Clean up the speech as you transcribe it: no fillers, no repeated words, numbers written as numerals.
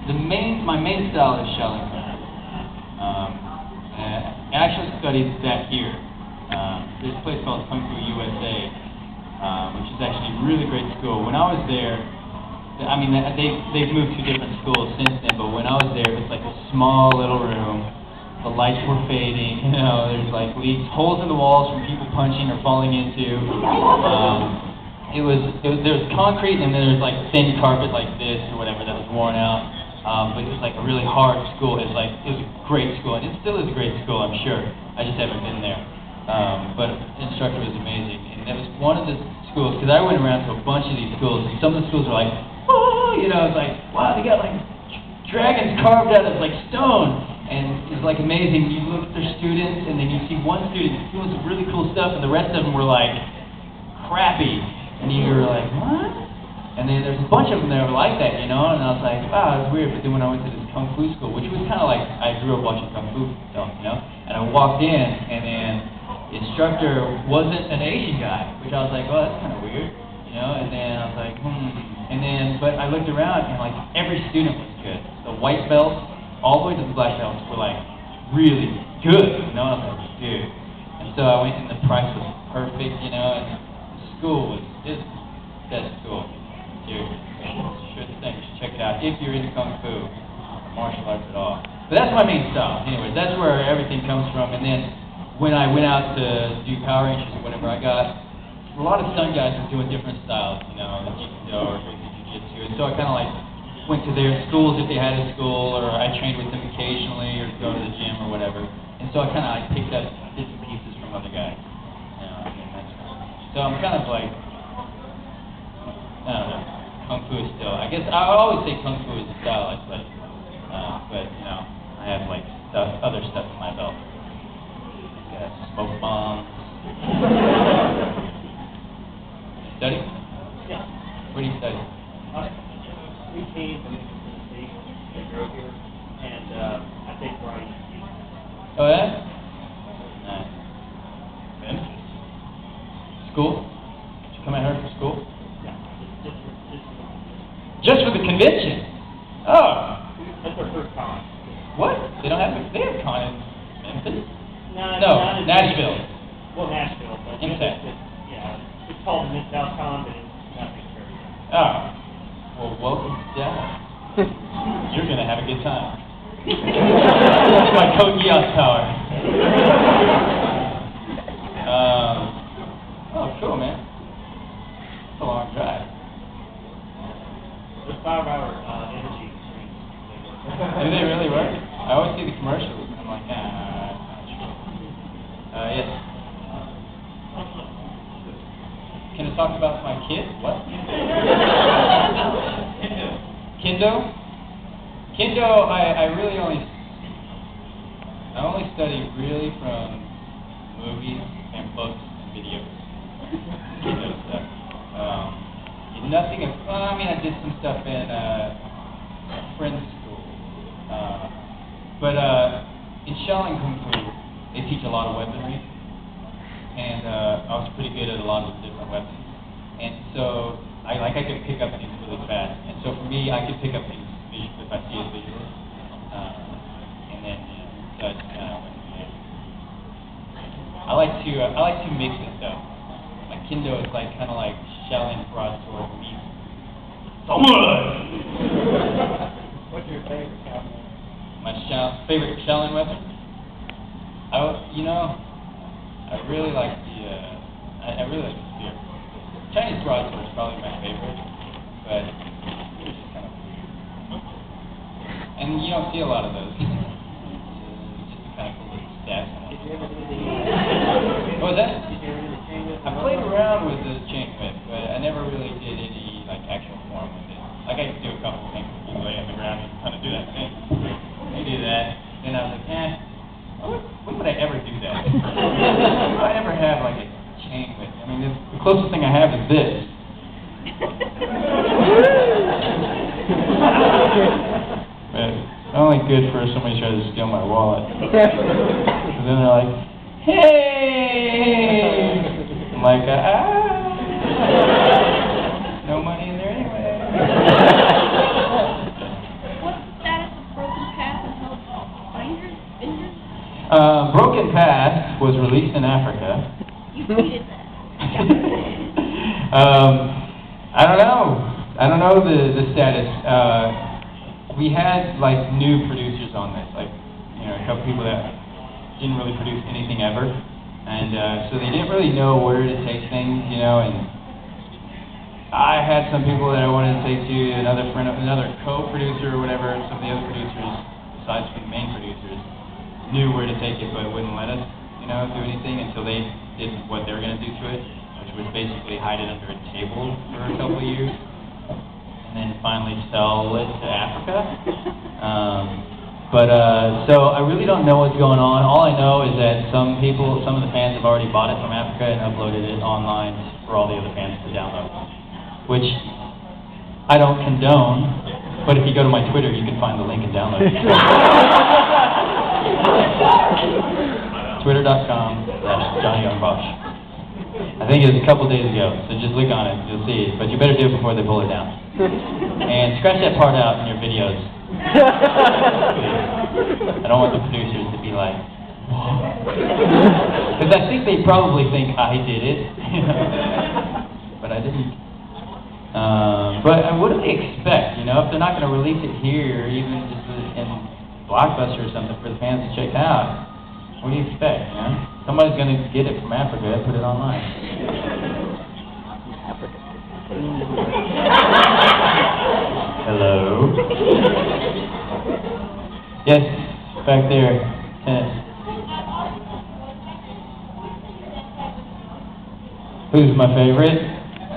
My main style is shelling. And I actually studied that here. There's a place called Kung Fu USA, which is actually a really great school. When I was there, I mean, they've moved to different schools since then, but when I was there, it was like a small little room. The lights were fading, you know, there's like leaks, holes in the walls from people punching or falling into. There was concrete, and then there was like thin carpet like this or whatever that was worn out. But it was like a really hard school. It was a great school, and it still is a great school, I'm sure. I just haven't been there. But the instructor was amazing, and that was one of the schools, because I went around to a bunch of these schools, and some of the schools were like, oh, you know, it's like, wow, they got like dragons carved out of like stone. And it's like amazing. You look at their students, and then you see one student doing some really cool stuff, and the rest of them were like crappy. And you were like, what? And then there's a bunch of them that were like that, you know. And I was like, wow, that's weird. But then when I went to this kung fu school, which was kind of like I grew up watching kung fu films, you know. And I walked in, and then the instructor wasn't an Asian guy, which I was like, well, that's kind of weird, you know. And then I was like, And then, but I looked around, and like every student was good. The white belts, all the way to the black belts, were like really good, you know. I was like, dude. And so I went, and the price was perfect, you know. And the school was just the best school. Dude, should check it out if you're into kung fu or martial arts at all. But that's my main style. Anyways, that's where everything comes from. And then when I went out to do Power Rangers or whatever, I got a lot of stunt guys were doing different styles, you know, like Jiu-Jitsu or Jiu-Jitsu. And so I kind of like went to their schools if they had a school, or I trained with them occasionally, or go to the gym or whatever. And so I kind of like picked up bits and pieces from other guys. You know, so I'm kind of like, I don't know, kung fu is still. I guess I would always say kung fu is the style I play, but you know, I have like other stuff in my belt. Got smoke bombs. Study? Yeah. What do you study? We came from the state that drove here, and I think Brian. Oh, yeah? Nice. Good. School? Did you come out here for school? Yeah. Just for the convention? Oh. That's our first con. What? They don't have con in Memphis? No, Nashville. Well, Nashville, but yeah, it's called the Mid-South Con, but it's not big fair yet. Oh. Well, welcome to Dallas. You're going to have a good time. That's my Code Geass power. Oh, cool, man. It's a long drive. There's 5-hour energy drinks. Do they really work? I always see the commercials, and I'm like, not sure. Yes. Can I talk about my kid? What? Kendo? Kendo, I only study really from movies and books and videos. Kendo stuff. Nothing of, well, I mean, I did some stuff in friend's school. But in Shaolin Kung Fu, they teach a lot of weaponry. And I was pretty good at a lot of the different weapons. And so I could pick up things really fast. And so for me, I could pick up things visually if I see it visually. And then, so I just kind of went from there. I like to mix it though. My Kendo is like kind of like Shaolin broadsword meets samurai. What's your favorite Shaolin? My favorite Shaolin weapon? I really like the spear. Chinese broadsword is probably my favorite, but it's just kind of weird. And you don't see a lot of those. It's just a kind of cool little stats. Did you ever do the What was that? Did you ever do the chain whip? I played around with the chain whip, but I never really did any like actual form with it. Like I could do a couple things. You lay on the ground and kind of do that thing. I do that. Then I was like, when would I ever do that? When would I ever have like a chain whip? I mean, the closest thing I have is this. But it's only good for somebody tries to steal my wallet. And then they're like, hey! I'm like, no money in there anyway. Broken Path was released in Africa. You tweeted that. I don't know. I don't know the status. We had like new producers on this, like a couple people that didn't really produce anything ever, and so they didn't really know where to take things, and I had some people that I wanted to take to, another co-producer or whatever. Some of the other producers, besides from the main producers, knew where to take it, but wouldn't let us, do anything until they did what they were going to do to it, which was basically hide it under a table for a couple of years, and then finally sell it to Africa. So I really don't know what's going on. All I know is that some of the fans have already bought it from Africa and uploaded it online for all the other fans to download, which I don't condone, but if you go to my Twitter, you can find the link and download it. Twitter.com/Yong Bosch. I think it was a couple days ago, so just look on it, you'll see it. But you better do it before they pull it down. And scratch that part out in your videos. I don't want the producers to be like, because I think they probably think I did it, but I didn't. But what do they expect, if they're not going to release it here, even just in Blockbuster or something for the fans to check out? What do you expect, Somebody's going to get it from Africa and put it online. Hello? Yes, back there. Tennis. Who's my favorite?